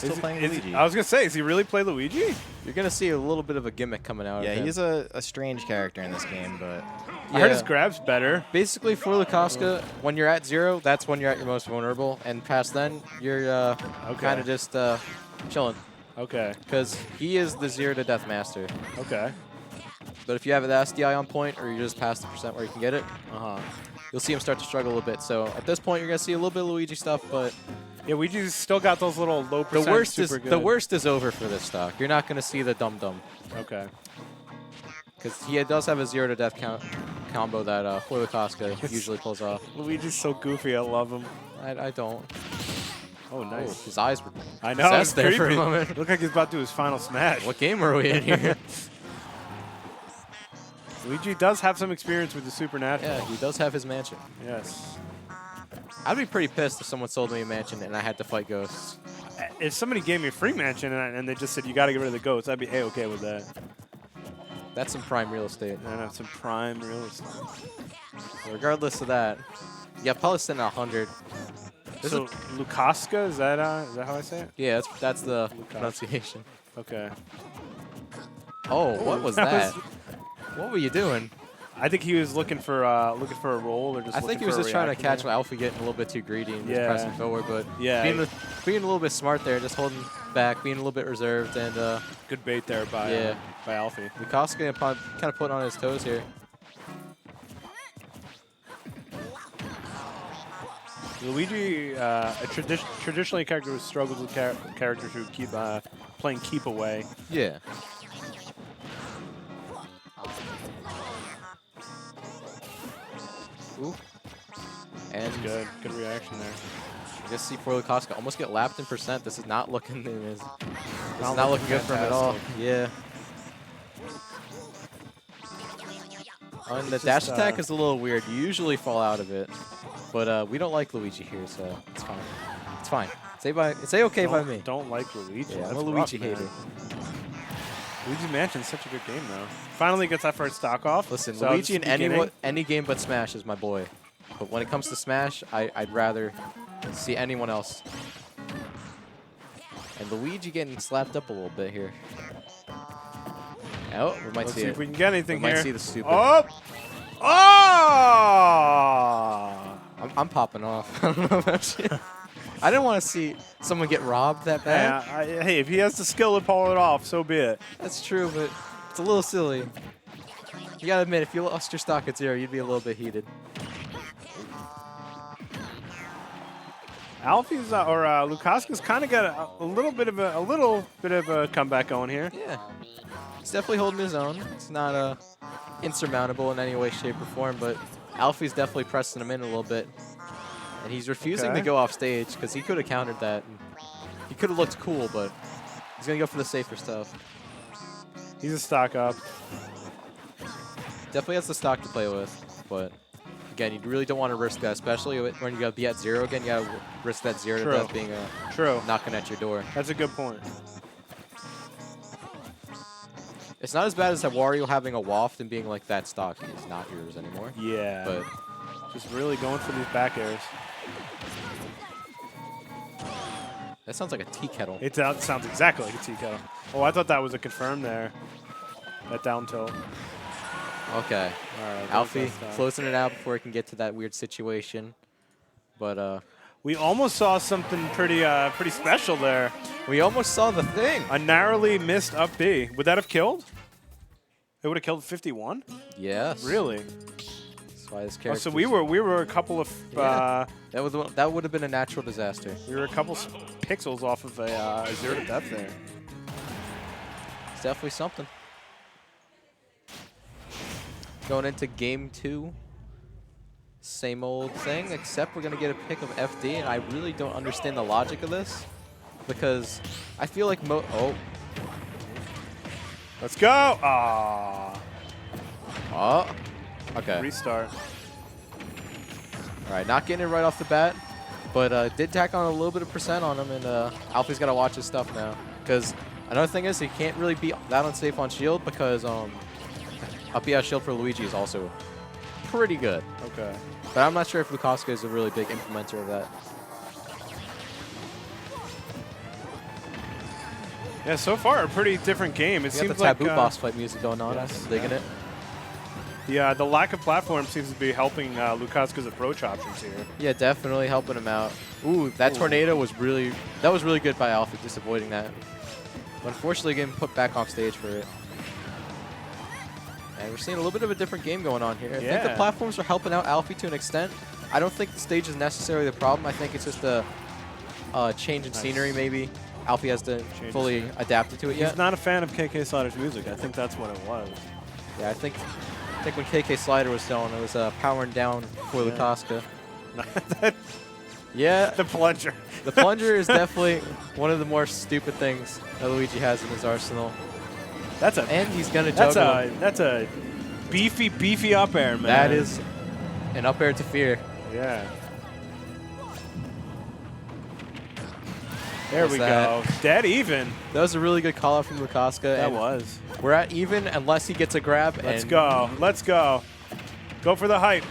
still playing Luigi. I was going to say, is he really play Luigi? You're going to see a little bit of a gimmick coming out of him. Yeah, he's a strange character in this game, but... I heard his grab's better. Basically, 4Lukaska, when you're at 0, that's when you're at your most vulnerable. And past then, you're kind of just chilling. Okay. Because he is the 0 to death master. Okay. But if you have the SDI on point, or you're just past the percent where you can get it, you'll see him start to struggle a bit. So at this point, you're going to see a little bit of Luigi stuff, but... Yeah, Luigi's still got those little low percent the worst is over for this stock. You're not going to see the dum-dum. Okay. Because he does have a 0 to death combo that 4Lukaska usually pulls off. Luigi's so goofy, I love him. I don't. Oh, nice. Oh, his eyes were possessed there for a moment. Looked like he's about to do his final smash. What game are we in here? Luigi does have some experience with the supernatural. Yeah, he does have his mansion. Yes. I'd be pretty pissed if someone sold me a mansion and I had to fight ghosts. If somebody gave me a free mansion and they just said, you got to get rid of the ghosts, I'd be A-okay with that. That's some prime real estate. No, that's some prime real estate. Regardless of that, yeah, Palutena 100. So Lukaska, is that how I say it? Yeah, that's the pronunciation. Okay. Oh, what was that? What were you doing? I think he was looking for a roll, or just. I think he was just trying to catch Alfie getting a little bit too greedy and just pressing forward, but being a little bit smart there, just holding back, being a little bit reserved, and good bait there by Alfie. Lukaska kind of putting on his toes here. Luigi, traditionally a character who struggles with characters who keep playing keep away. Yeah. Ooh. And good reaction there. I guess see 4Lukaska almost get lapped in percent. This is not looking not looking good for him at all. Yeah. And the dash attack is a little weird. You usually fall out of it, but we don't like Luigi here, so it's fine. It's fine. It's okay by me. Don't like Luigi. Yeah, I'm a Luigi hater. Luigi's Mansion's such a good game, though. Finally gets that first stock off. Listen, so Luigi in any game but Smash is my boy. But when it comes to Smash, I'd rather see anyone else. And Luigi getting slapped up a little bit here. Oh, we might Let's see see it. if we can get anything here. We might see the stupid. Oh! Oh! I'm popping off. I don't know about you. I didn't want to see someone get robbed that bad. Yeah, hey, if he has the skill to pull it off, so be it. That's true, but it's a little silly. You gotta admit, if you lost your stock at 0, you'd be a little bit heated. Alfie's or Lukaska's kind of got a little bit of a comeback going here. Yeah, he's definitely holding his own. It's not insurmountable in any way, shape, or form, but Alfie's definitely pressing him in a little bit. And he's refusing to go off stage because he could have countered that. And he could have looked cool, but he's going to go for the safer stuff. He's a stock up. Definitely has the stock to play with, but again, you really don't want to risk that, especially when you got to be at 0 again. You got to risk that 0 to death being knocking at your door. That's a good point. It's not as bad as that Wario having a waft and being like, that stock is not yours anymore. Yeah. But just really going for these back airs. That sounds like a tea kettle. It sounds exactly like a tea kettle. Oh, I thought that was a confirm there. That down tilt. Okay. All right. Alfie closing it out before he can get to that weird situation. But we almost saw something pretty special there. We almost saw the thing. A narrowly missed up B. Would that have killed? It would have killed 51? Yes. Really? That's why this character. Oh, so we were a couple of that would have been a natural disaster. We were a couple pixels off of a 0 to death there. It's definitely something. Going into game 2. Same old thing, except we're going to get a pick of FD, and I really don't understand the logic of this because I feel like Let's go! Ah. Oh. Okay. Restart. All right, not getting it right off the bat, but did tack on a little bit of percent on him, and Alfie's got to watch his stuff now. Because another thing is he can't really be that unsafe on shield because up B shield for Luigi is also pretty good. Okay. But I'm not sure if Lukaska is a really big implementer of that. Yeah, so far a pretty different game. It We got seems the like taboo boss fight music going on. yes, I'm digging it. the lack of platform seems to be helping Lukaska's approach options here. Yeah, definitely helping him out. Ooh, that tornado was really good by Alfie, just avoiding that. But unfortunately, getting put back off stage for it. And we're seeing a little bit of a different game going on here. I think the platforms are helping out Alfie to an extent. I don't think the stage is necessarily the problem. I think it's just a change in scenery, maybe. Alfie has to fully adapt to it yet. He's not a fan of KK Slider's music. I think that's what it was. Yeah, I think when KK Slider was selling, it was powering down 4Lukaska. Yeah. The plunger. The plunger is definitely one of the more stupid things that Luigi has in his arsenal. And he's gonna juggle. That's a beefy up air, man. That is an up air to fear. Yeah. There we go. Dead even. That was a really good call out from Lukaska. That was. We're at even unless he gets a grab. Let's go. Let's go. Go for the hype.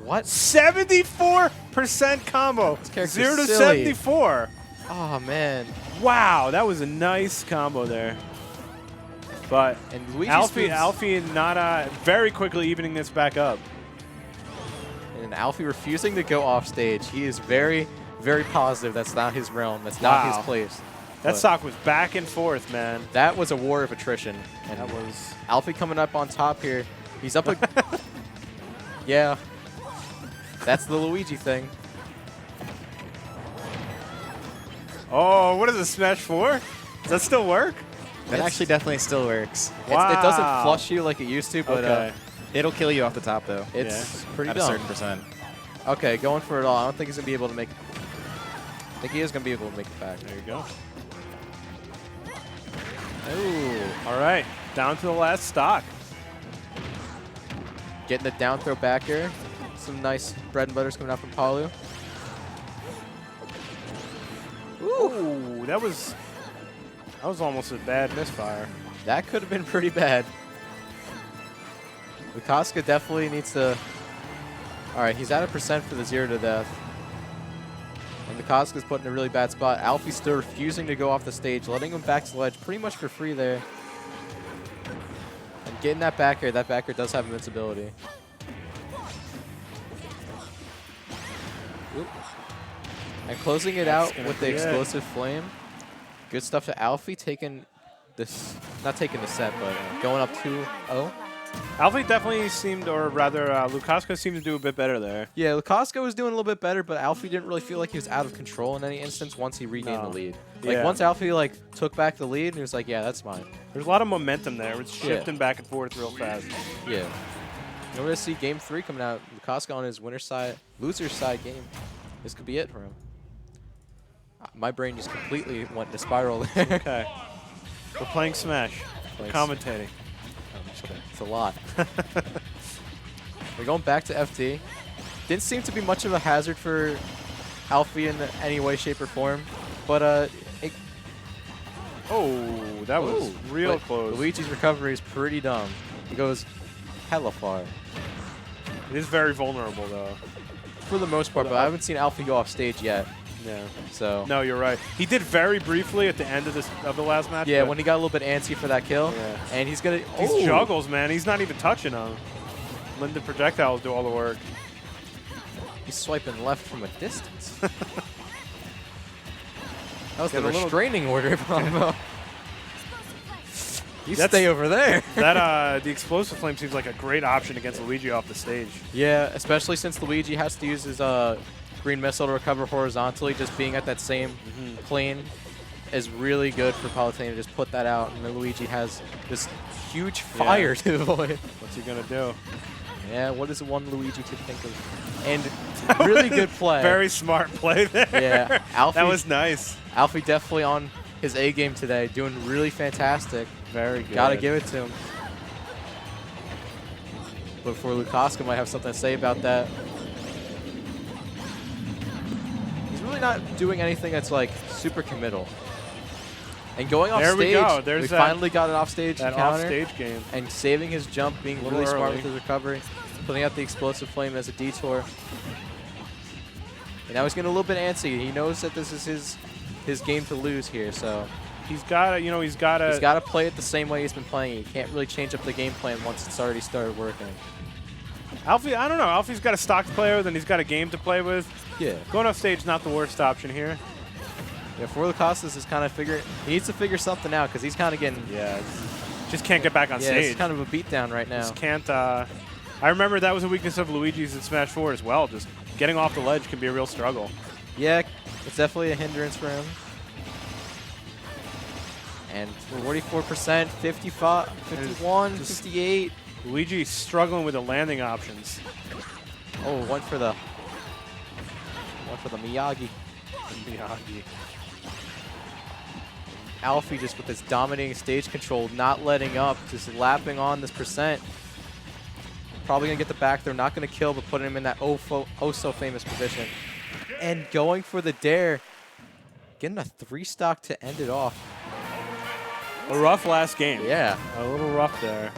What? 74% combo. 0 to silly. 74. Oh man. Wow, that was a nice combo there. But and Alfie not very quickly evening this back up. And Alfie refusing to go off stage. He is very, very positive that's not his realm. That's not his place. That stock was back and forth, man. That was a war of attrition. And that was Alfie coming up on top here. He's up. Yeah. That's the Luigi thing. Oh, what is a Smash 4? Does that still work? That actually definitely still works. Wow. It doesn't flush you like it used to, but it'll kill you off the top, though. It's pretty at dumb. a certain percent. Okay, going for it all. I don't think he's going to be able to make it. I think he is going to be able to make it back. There you go. Ooh. All right. Down to the last stock. Getting the down throw back here. Some nice bread and butters coming out from Palu. Ooh, that was almost a bad misfire. That could have been pretty bad. Lukaska definitely needs to... All right, he's at a percent for the 0 to death. And Lukaska's put in a really bad spot. Alfie's still refusing to go off the stage, letting him back to the ledge pretty much for free there. And getting that back air does have invincibility. Oop. And closing it out with the explosive flame. Good stuff to Alfie, taking this, not taking the set, but going up 2-0. Alfie definitely seemed, or rather, Lukaska seemed to do a bit better there. Yeah, Lukaska was doing a little bit better, but Alfie didn't really feel like he was out of control in any instance once he regained the lead. Like, once Alfie, took back the lead, and he was like, yeah, that's mine. There's a lot of momentum there. It's shifting back and forth real fast. Yeah. We're going to see Game 3 coming out. Lukaska on his loser's side game. This could be it for him. My brain just completely went to spiral there. Okay. We're playing Smash. We're commentating. It's a lot. We're going back to FD. Didn't seem to be much of a hazard for Alfie in any way, shape, or form. But that was real close. Luigi's recovery is pretty dumb. He goes hella far. It is very vulnerable, though. For the most part, but I haven't seen Alfie go off stage yet. Yeah. So. No, you're right. He did very briefly at the end of the last match. Yeah, when he got a little bit antsy for that kill. Yeah. And he's gonna. These juggles, man. He's not even touching them. Letting the projectiles do all the work. He's swiping left from a distance. That was the restraining order, Bravo. You stay over there. That the explosive flame seems like a great option against Luigi off the stage. Yeah, especially since Luigi has to use his green missile to recover horizontally. Just being at that same plane is really good for Palutena to just put that out. And then Luigi has this huge fire to avoid. What's he gonna do? Yeah, what is one Luigi to think of? And really good play. Very smart play there. Yeah, Alfie, that was nice. Alfie definitely on his A game today, doing really fantastic. Very good. Gotta give it to him. But 4Lukaska might have something to say about that. He's really not doing anything that's like super committal. And going off stage, we go. There's we finally got an offstage that counter. Off-stage game. And saving his jump, being really smart with his recovery, putting out the explosive flame as a detour. And now he's getting a little bit antsy. He knows that this is his game to lose here, so He's got to, he's got to. He's got to play it the same way he's been playing. He can't really change up the game plan once it's already started working. Alfie, I don't know. Alfie's got a stock to play with, and he's got a game to play with. Yeah. Going off stage is not the worst option here. Yeah, 4Lukaska is kind of figuring. He needs to figure something out because he's kind of getting. Yeah. Just can't get back on Yeah, stage. it's kind of a beatdown right now. Just can't. I remember that was a weakness of Luigi's in Smash 4 as well. Just getting off the ledge can be a real struggle. Yeah, it's definitely a hindrance for him. And 44%, 55, 51, 58. Luigi struggling with the landing options. Oh, one for the Miyagi. Miyagi. Alfie just with this dominating stage control, not letting up, just lapping on this percent. Probably gonna get the back throw, not gonna kill, but putting him in that oh so famous position. And going for the dare, getting a 3-stock to end it off. A rough last game. Yeah. A little rough there.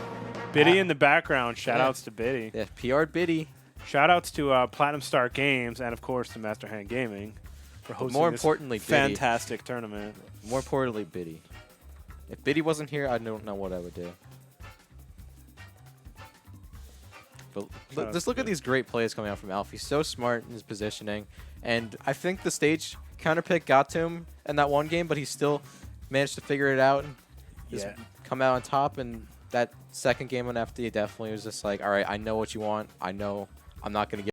Biddy in the background. Shoutouts to Biddy. Yeah, PR'd Biddy. Shoutouts to Platinum Star Games and, of course, to Master Hand Gaming for hosting more this importantly, Biddy. fantastic tournament. More importantly, Biddy. If Biddy wasn't here, I don't know what I would do. But just look at these great plays coming out from Alfie. So smart in his positioning. And I think the stage counter pick got to him in that one game, but he still managed to figure it out and just come out on top. And that second game on FD definitely was just like, all right, I know what you want. I know I'm not going to get